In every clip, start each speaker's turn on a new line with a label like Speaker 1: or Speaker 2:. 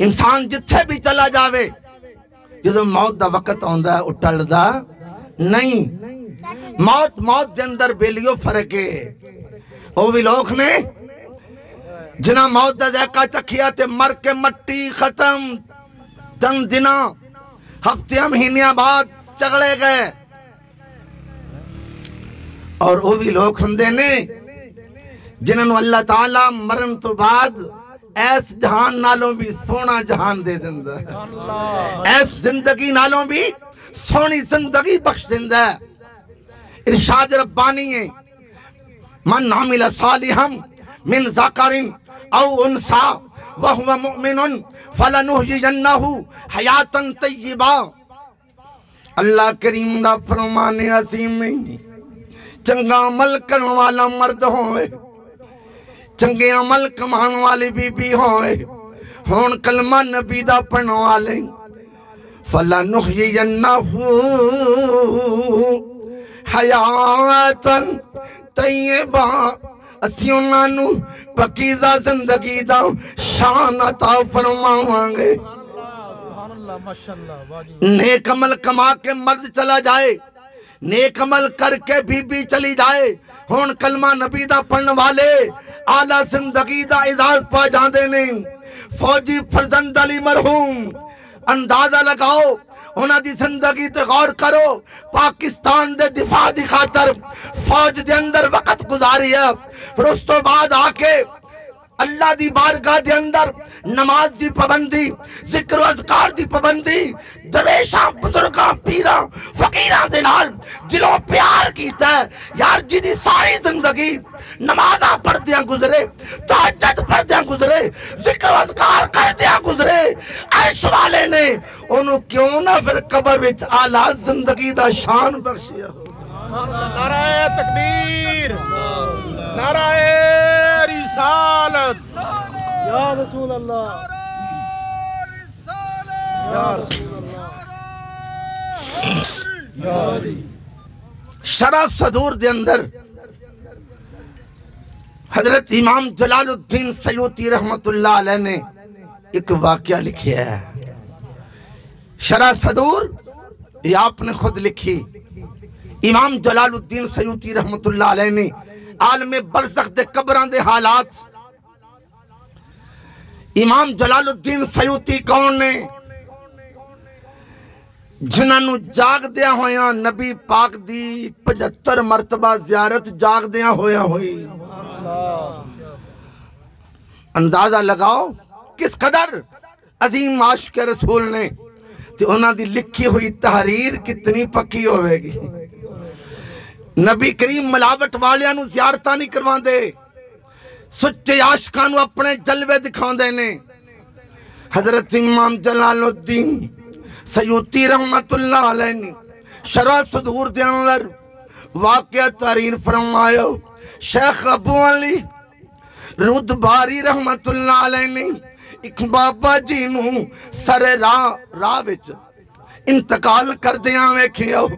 Speaker 1: इंसान जिथे भी चला जावे जो मौत का वक्त आंदा है टलदा नहीं। मौत मौत के अंदर बेलियो फर्क है। वो भी लोग ने जिन्हें मौत का जायका चखिया ते मर के मट्टी खत्म, चंद दिन हफ्ते महीने बाद चगड़े गए। और वो भी लोग होंदे ने जिन्होंने अल्लाह ताला मरण तो बाद ऐस जहान नालों भी सोना जहान दे दिंदा है, ऐस जिंदगी नालों भी सोनी जिंदगी बख्श दिंदा है। इरशाद रब्बानी है, मन आमिल सालिहम मिन ज़करिन औ उन्सा व हुवा मुमिनुन फलनुहयिन्नहु हयातन तय्यिबा। अल्लाह करीम दा फरमान असीम है, चंगा अमल करने वाला मर्द होए, चंगे अमल कमान वाली बीबी होए, होन कलमा नबी दा पढ़ने वाले, फलनुहयिन्नहु हयातन तय्यबा। असी उन्होंने पकीज़ा जिंदगी दा शान अता फरमावांगे। नेक अमल कमा के मर्द चला जाए, नेक अमल करके बीबी चली जाए, हुण कलमा नबी दा पढ़ने वाले आला जिंदगी दा इजाज़ पा जाते ने। फौजी फरजंद अली मरहूम, अंदाजा लगाओ उन्हां दी जिंदगी ते गौर करो। पाकिस्तान दे दिफा दी खातर फौज दे अंदर वक्त गुजारी है, फिर उस तो बाद आके अल्लाह दी बारगाह दे अंदर नमाज दी पाबंदी, जिक्र अज़कार दी पाबंदी, दरवेशां बुजुर्गां पीरां फकीरां दे नाल दिलों प्यार कीता है। यार जिदी सारी जिंदगी नमाज़ां पढ़दियां गुजरे, तहज्जुद पढ़दियां गुजरे, जिक्र अज़कार करदियां गुजरे, ऐश वाले ने ओनू क्यों ना फिर कब्र विच आला जिंदगी दा शान बख्शिया।
Speaker 2: नाराए तकबीर, नाराए रिसालत, या रसूल अल्लाह, या रसूल अल्लाह, या
Speaker 1: शरह सदूर दे अंदर हजरत इमाम जलालुद्दीन सयूती रहमतुल्लाह अलैह ने एक वाकया लिखा है। शरह सदूर ये आपने खुद लिखी। इमाम जलालुद्दीन सयूती रहमतुल्लाह अलैह ने आलमे बरज़ख दे कब्रां दे हालात। इमाम जलालुद्दीन सयूती कौन ने? जिन्होंने जागदिया होया नबी पाक दी 75 मरतबा ज़ियारत जागदिया होया हुई। अंदाजा लगाओ किस कदर अजीम आशिक रसूल ने ते उन्हां दी लिखी हुई तहरीर कितनी पक्की होवेगी। नबी करीम मिलावट वालियां नूं ज़ियारतां नहीं करवांदे, सच्चे आशिकां नूं अपने जलवे दिखाउंदे ने। हजरत इमाम जलालुद्दीन सयूती रहमतुल्लाह अलैह ने शरह सदूर दे अंदर वाकया तहरीर फरमायो। शेख अबू अली रुदबारी रहमतुल्लाह अलैह ने एक बाबा जी नूं सरे राह विच इंतकाल करदियां वेखियो।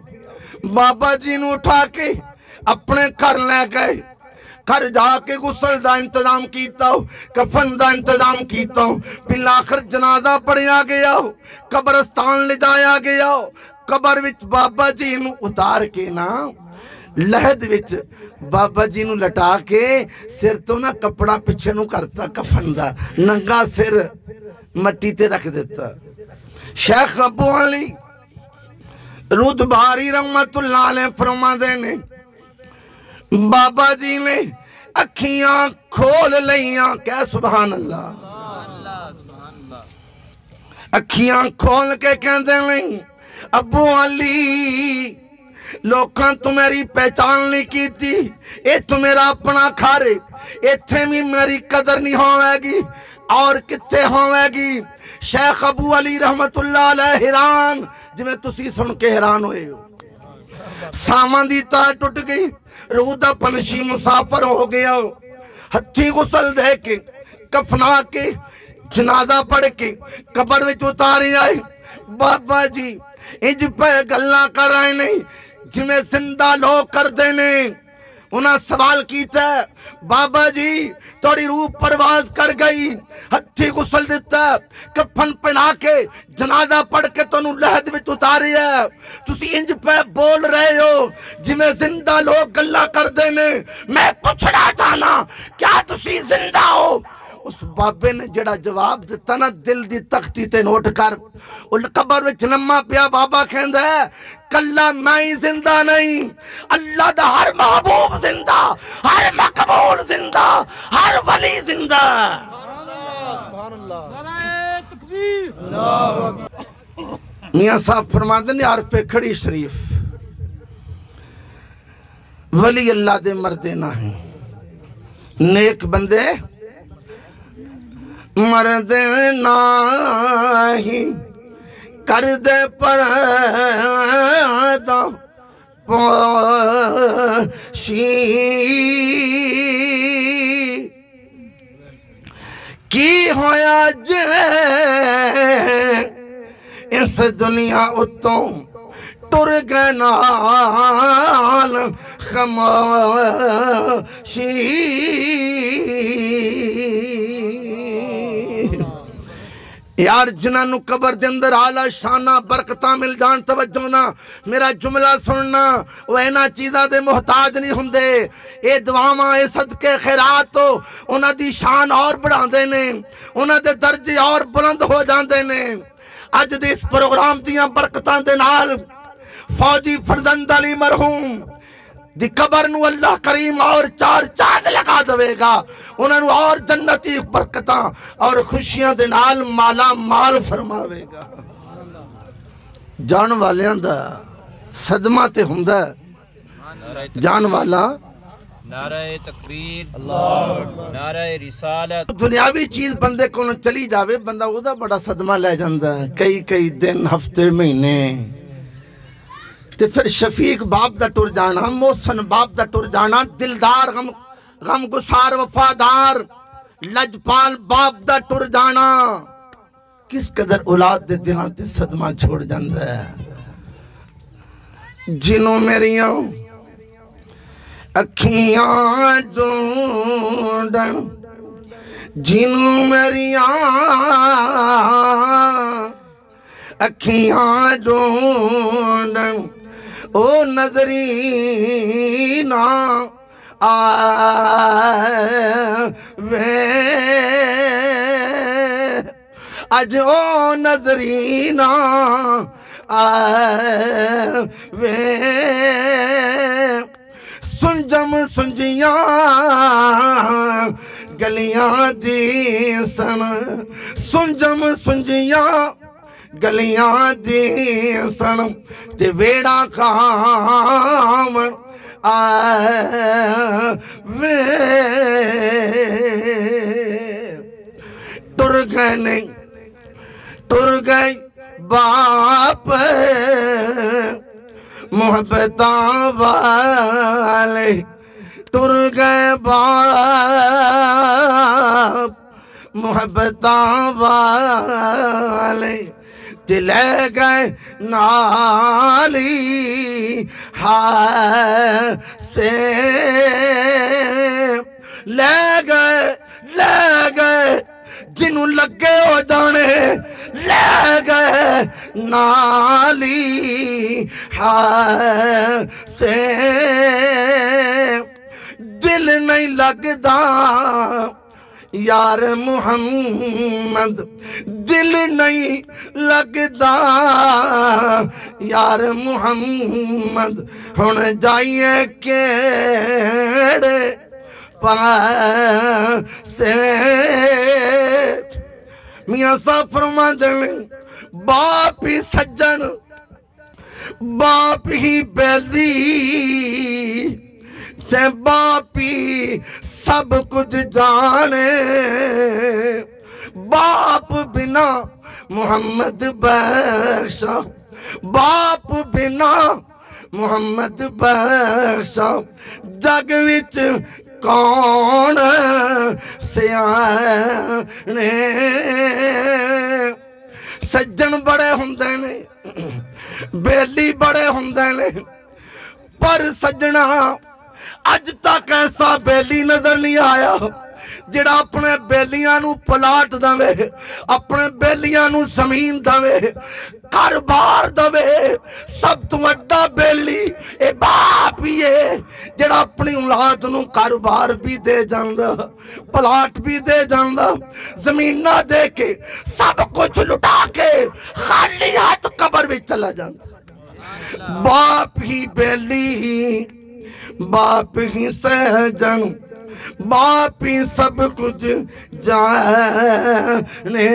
Speaker 1: बाबा जी नूं उठा के अपने घर ले गए, घर जाके गुसल का इंतजाम किया, कफन का इंतजाम किया, फिर आखिर जनाजा पढ़िया गया, कब्रस्तान ले जाया गया। कब्र विच बाबा जी नूं उतार के ना लहद विच बाबा जी नूं लटा के सिर तो ना कपड़ा पिछे नूं करता कफन दा, नंगा सिर मट्टी ते रख दिता। शेख अबू अली रुदबारी रहमतुल्लाह अलैह फरमाते ने बाबा जी ने अखियां खोल लिया। क्या सुभान अल्लाह, अखियां खोल के कहते नहीं अबू अली लोकां तू मेरी पहचान नहीं की थी, ये तू मेरा अपना घर, इत्थे भी मेरी कदर नहीं होवेगी और कित्थे होवेगी। शेख अबू अली रहमतुल्लाह अलैह हैरान, जिवें तुसी सुन के हैरान होए हो। सावां दी तार टुट गई, रूह दा पंछी मुसाफर हो गया। हथी गुसल दे के कफना के जनाजा पढ़ के कब्र विच उतारे आए। बाबा जी इंज पे गल्लां कर रहे नहीं जिवें जिंदा लोग करते ने। उन्हें सवाल किया, बाबा जी थोड़ी रूह परवाज कर गई, हथी गुसल दिता, कफन पहना के जनाजा पढ़ के तुहानू लहद विच उतारी है, तुसी इंज पे बोल रहे हो जिवें जिंदा लोग गल्लां करदे ने। मैं पूछना चाहना क्या तुसी जिंदा हो? उस बाबे ने जड़ा जवाब दिता ना, दिल दी तख्ती ते नोट कर। उस कबर विच लम्मा पिया बाबा कहंदा है, कल्ला मैं ही जिंदा नहीं, अल्लाह दा हर महबूब जिंदा, हर मकबूल जिंदा, हर वली जिंदा। मियां साहब फरमाते ने आरफे खड़ी शरीफ, वली अल्लाह दे मरदे ना है, नेक बंदे मरदे नाही, कर दे परदा पोशी, की होया जे इस दुनिया उत्तों टुर गए नाल खामोशी। यार जिन्होंने कबर के अंदर आला शाना बरकत मिल जान, तवज्जो ना, मेरा जुमला सुनना, वो इन्होंने चीज़ों के मुहताज नहीं होंगे। ये दुआवां ये सदके खैरात तो उन्होंने शान और बढ़ाते ने, उन्होंने दर्जे और बुलंद हो जाते ने। अज दे इस प्रोग्राम दियां बरकतां दे नाल फौजी फरजंद अली मरहूम दी कबर नू अल्लाह करीम और चार चांद लगा देगा, उन्होंने और जन्नती बरकतां और खुशियां दे नाल माला माल फरमावेगा। जान वालियां दा सदमा ते हुंदा, जान वाला
Speaker 3: नारे तकबीर, नारे रिसालत।
Speaker 1: दुनियावी चीज बंदे को चली जावे, बंदा उदा बड़ा सदमा ले जाता है, कई कई दिन हफ्ते महीने। ते फिर शफीक बाप दा टुर जाना, मोहसन बाप दा टुर जाना, दिलदार गम गुसार वफादार लजपाल बाप दा टुर जाना, किस कदर औलाद दे दिलां ते सदमा छोड़ जाता है। जिन्हों मेरिया अखियां ढूंढन, जिन्हों मेरिया अखियां ढूंढन, ओ नजरी ना आवे, अज ओ नजरी ना आवे। सुंजम सुंजिया गलियां दी सन, सुंजम सुंजिया गलियां दी सन, ते वेड़ा काम आवे। टुर गए ने, टुर गए बाप मोहब्बतां वाले, टुर गए बाप मोहब्बतां वाले, ते ले गए नाली हासे, ले गए जिन्हों लगे हो जाने, ले गए नाली हासे। दिल नहीं लगदा यार मुहम्मद, दिल नहीं लगदा यार मुहम्मद, हुण जाइए केड़े पासे। मियां साहब फरमांदे ने, बाप ही सज्जन बाप ही बैली, ते बापी सब कुछ जाने, बाप बिना मोहम्मद बख्शा, बाप बिना मोहम्मद बख्शा, जग विच कौन सियाने। सज्जन बड़े हुंदे ने, बेली बड़े हुंदे ने, पर सज्जना अज तक ऐसा बेली नजर नहीं आया जिहड़ा अपने बेलियां नू पलाट दवे, अपने बेलियां नू जमीन दवे, घर बार दवे। सब तो वड्डा बेली ए बाप ही है जिहड़ा अपनी औलाद नू घर बार भी दे जांदा, पलाट भी दे जांदा, जमीना दे के सब कुछ लुटा के खाली हाथ कब्र विच चला जांदा। बाप ही बेली ही, बाप ही सहजन, बाप ही सब कुछ जाने।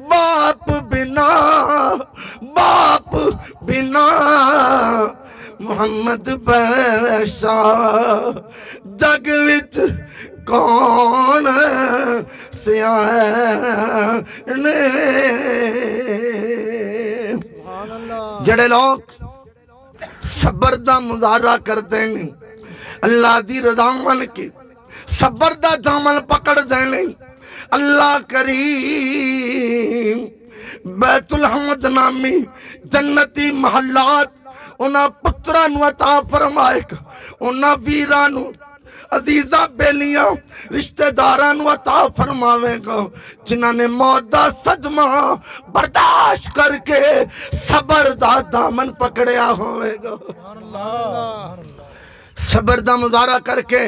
Speaker 1: बाप बिना, बाप बिना मोहम्मद बैशा जग विच कौन सियाने। जड़े लोग सबर दा मुजाहरा करते हैं, अल्लाह दी रज़ा मन के सबर दा दामन पकड़ देने, अल्लाह करीम बैतुल हम्द नामी जन्नती महलात उन्हां पुत्रां नूं अता फरमाएगा, उन्हां वीरां नूं अजीजा बेलियां रिश्तेदारां नूं अता फरमावेगा जिन्हां ने मौत दा सदमा बर्दाश्त करके सबर दा दामन पकड़िया होवेगा। सबर दा मुजाहरा करके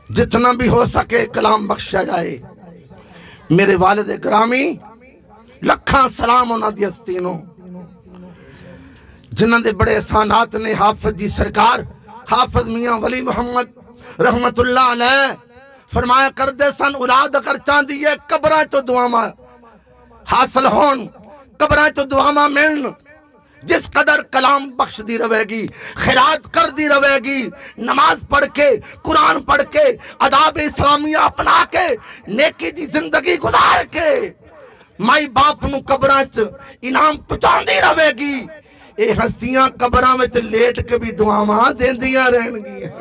Speaker 1: जितना भी हो सके कलाम बख्शा जाए। मेरे वालिद ग्रामी लखा सलाम उन्हां दी हस्ती नूं जिन्हां दे बड़े एहसानात ने। हाफिज जी सरकार हाफिज मियां वली मोहम्मद रहमतुल्लाह अलैह फरमाया करदे सन, औलाद अगर चाहती है कब्रां चो दुआवां हासिल होन, कब्रां चो दुआवां मिलन, जिस कदर कलाम बख्शदी रहेगी, खैरात करती रहेगी, नमाज पढ़ के कुरान पढ़ के अदाब इस्लामिया अपना के नेकी दी जिंदगी गुजार के माई बाप नू कब्रां च इनाम पहुंचाती रहेगी। ये हस्तियां कब्रां विच लेट के भी दुआवां देंदियां रहणगियां।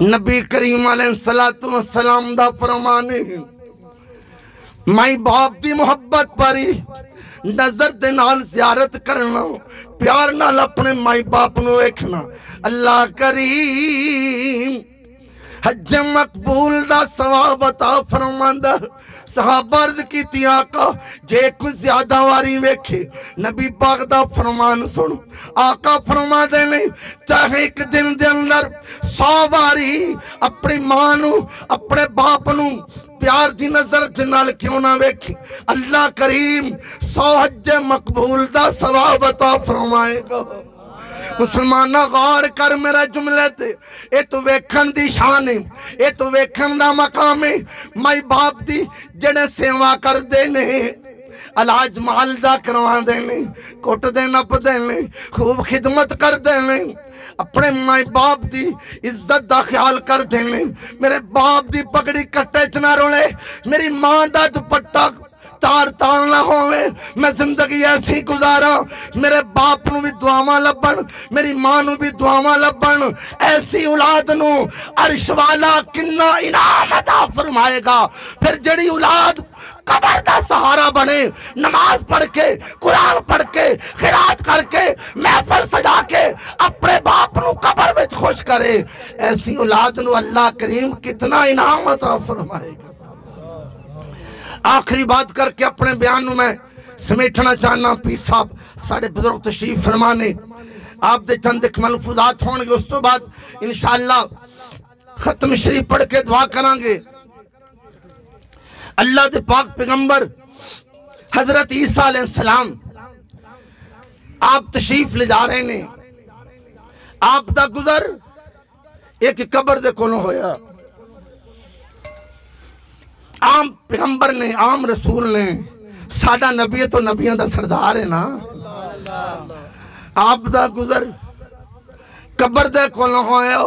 Speaker 1: नबी करीम अलैहिस्सलातु वस्सलाम दा फरमान है, माई बाप दी मोहब्बत पारी नजर दे नाल ज़ियारत करना, प्यार नाल अपने माई बाप नू वेखना। अल्लाह करीम हज मकबूल दा सवाब अता फरमांदा। सहाबा अर्ज़ कीती आका जे कुछ ज्यादा वारी वेखे नबी पाक दा फरमान सुन। आका फरमाते ने चाहे एक दिन दे अंदर 100 वारी अपनी मां नू अपने बाप नू प्यार दी नजर दे नाल क्यों ना वेखी, अल्लाह करीम 100 हज मकबूल दा सवाब अता फरमाएगा। मुसलमाना गौर कर मेरा जुमले ते, ये तो वेखन दी शान है, ये तो वेखन दा मकाम है। माई बाप दी जेड़े सेवा करदे ने, इलाज माल दा करवांदे ने, कुटदे नपदे ने, खूब खिदमत करदे ने, अपने माई बाप दी इज्जत दा ख्याल करदे ने। मेरे बाप दी पगड़ी कट्टे च ना रोले, मेरी मां दा दुपट्टा तार तार ना होवे, मैं जिंदगी ऐसी गुजारा मेरे बाप नू भी दुआवां लभण, मेरी मां नू भी दुआवां लभण। ऐसी औलाद नू अर्श वाला किन्ना इनाम अता फरमाएगा। फिर जेड़ी औलाद कब्र दा सहारा बने, नमाज पढ़ के कुरान पढ़ के खिरात करके महफिल सजा के अपने बाप नू कब्र विच खुश करे, ऐसी औलाद नू अल्लाह करीम कितना इनाम अता फरमाएगा। आखिरी बात करके अपने बयान में मैं समेटना चाहना। पीर साहब साढ़े बुजुर्ग तशरीफ फरमाने, आप दे चंद एक मलफूजात होंगे, उस तो बाद इंशाअल्लाह खत्म शरीफ पढ़ के दुआ करांगे। अल्लाह दे पाक पैगंबर हजरत ईसा अलैहिस्सलाम आप तशरीफ ले जा रहे ने, आप दा गुजर एक कब्र दे कोलों होया। आम पैगंबर ने, आम रसूल ने, साडा नबी तो नबियों का सरदार है ना, आप दा गुजर कब्र दे कोलों होया।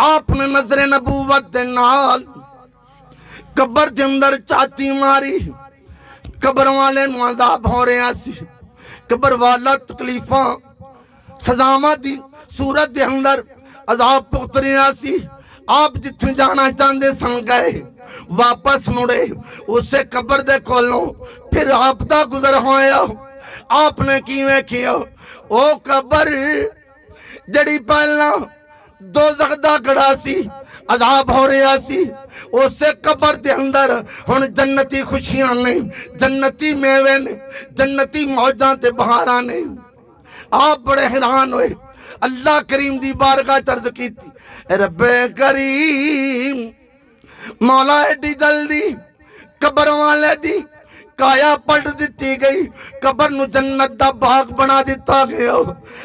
Speaker 1: आपने नजरे नबूवत दे नाल कब्र दे अंदर चाती मारी, कब्र वाले नूं अज़ाब हो रहा सी, कब्र वाला तकलीफां सजावां दी सूरत दे अंदर अज़ाब भुगत रहा सी। आप जिथे जाना चाहते सन गए, वापस मुड़े उसे कब्र दे कोलों। फिर आप दा गुजर होया, आपने किवें किया, ओ कबर जड़ी पहला दोज़ख दा गड़ा सी, अजाब हो रहा सी, उसे कबर के अंदर हुण जन्नती खुशियां ने, जन्नती मेवे ने, जन्नती मौजां ते बहारां ने। आप बड़े हैरान होए। अल्लाह करीम दी बारगाह अर्ज की, रब्बे करीम मौला एडी जल्दी कबर वाले दी काया पलट दी गई, कबर नूं जन्नत दा बाग बना दिता गया।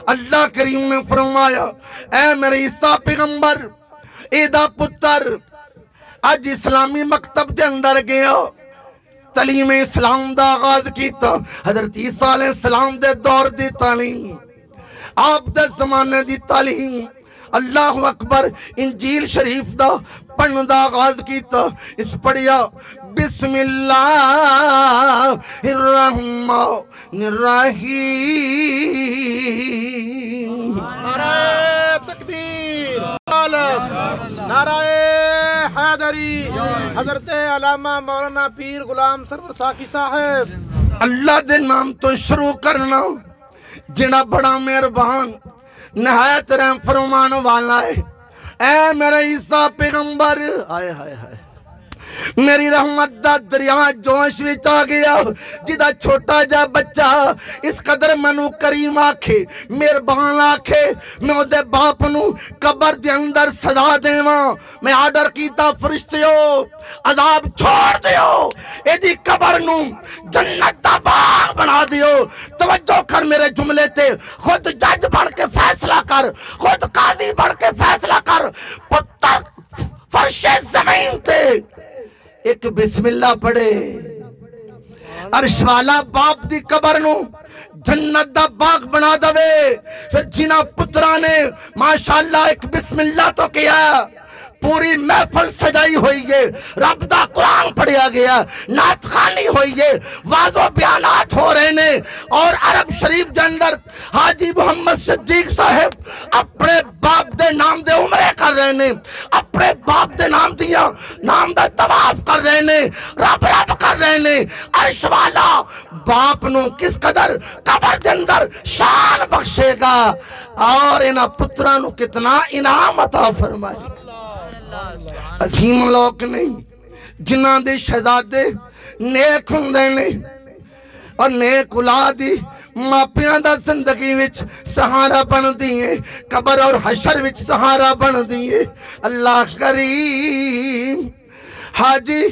Speaker 1: अल्लाह करीम ने फरमाया, ऐ मेरे ईसा पैगंबर एदा पुत्र अज इस्लामी मकतब के अंदर गया, तलीम इस्लाम दा आगाज किया। हजरत ईसा अलैहिस्सलाम दे दौर दी तालीम, आप दे ज़माने दी तालीम, अल्लाह अकबर इंजील शरीफ दा पढ़ने दा आगाज किया। इस पढ़िया बिस्मिल्लाहिर्रहमानिर्रहीम।
Speaker 2: नाराए तकबीर, नाराए हैदरी, हजरत अल्लामा मौलाना पीर गुलाम सरवर साकी साहब।
Speaker 1: अल्लाह दे नाम तो शुरू करना जिना बड़ा मेहरबान नहायत रहम फरमान वाला है। ऐ मेरा ईसा पैगंबर, हाय हाय हाय, मेरी रहमत दा दरिया जोश विच आ गया, जिदा छोटा जा बच्चा इस कदर मैनू करीम आखे, मेहरबान आखे, मैं उहदे बाप नू कबर दे अंदर सजा देवा। मैं आर्डर कीता, फरिश्तियो अजाब छोड़ दियो, एदी कबर नू जन्नत दा बाग बना दियो। तवज्जो कर मेरे जुमले ते, खुद जज बन के फैसला कर, खुद काजी बन के फैसला कर। पुत्र फर्शे जमीन ते एक बिस्मिल्लाह पढ़े, अर्श वाला बाप दी कबर नू जन्नत दा बाग बना दवे। फिर जिन्हां पुत्रा ने माशाअल्लाह एक बिस्मिल्लाह तो किया, पूरी महफिल सजाई हुई है, रब दा कुरान पढ़िया गया, नात खानी हुई है, वाज़ो बयानात हो रहे ने। और अरब शरीफ के अंदर हाजी मोहम्मद सिद्दीक साहब अपने बाप दे नाम दे उमरे कर रहे ने, अपने बाप दे नाम दिया नाम दा तवाफ कर रहे ने, रब रब कर रहे ने। अर्श वाला बाप नू किस कदर कबर के अंदर शान बख्शेगा और इन्हां पुत्रां नू कितना इनाम अता फरमाएगा। अजीम लोग नहीं जिन्हां दे शहजादे नेक हुंदे ने और नेक औलाद ही मापियां दा जिंदगी विच सहारा बनदी है, कबर और हशर विच सहारा बनदी है। अल्लाह करीम हाजी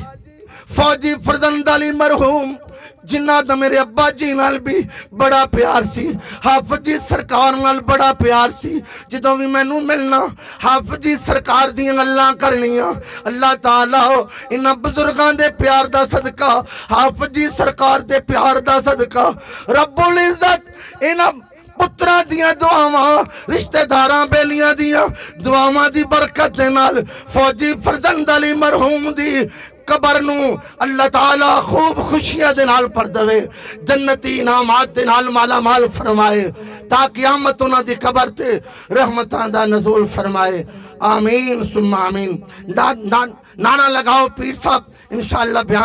Speaker 1: फौजी फरजंद अली मरहूम जिन्ना दा मेरे अब्बा जी नाल भी बड़ा प्यार सी, हाफिज जी सरकार नाल बड़ा प्यार सी। जदों भी मैनू मिलना हाफिज जी सरकार दियां गल्लां करनियां। अल्लाह ताला इन्हां बुजुर्गां दे प्यार दा सदका, हाफिज जी सरकार दे प्यार दा सदका, रब्बुल इज्जत इन्हां पुत्रा दियां दुआवां, रिश्तेदारां बेलियां दियां दुआवां दी बरकत दे नाल फौजी फरजंद अली मरहूम दी कबर नू अल्लाह ताला खूब खुशियां दे नाल भर दवे, जन्नती इनामात दे नाल माला माल फरमाए, ता क़यामत उन्हां दी कबर ते रहमतां दा नज़ूल फरमाए। आमीन सुम्मा आमीन। नाना लगाओ पीर साहब इंशाअल्लाह बयान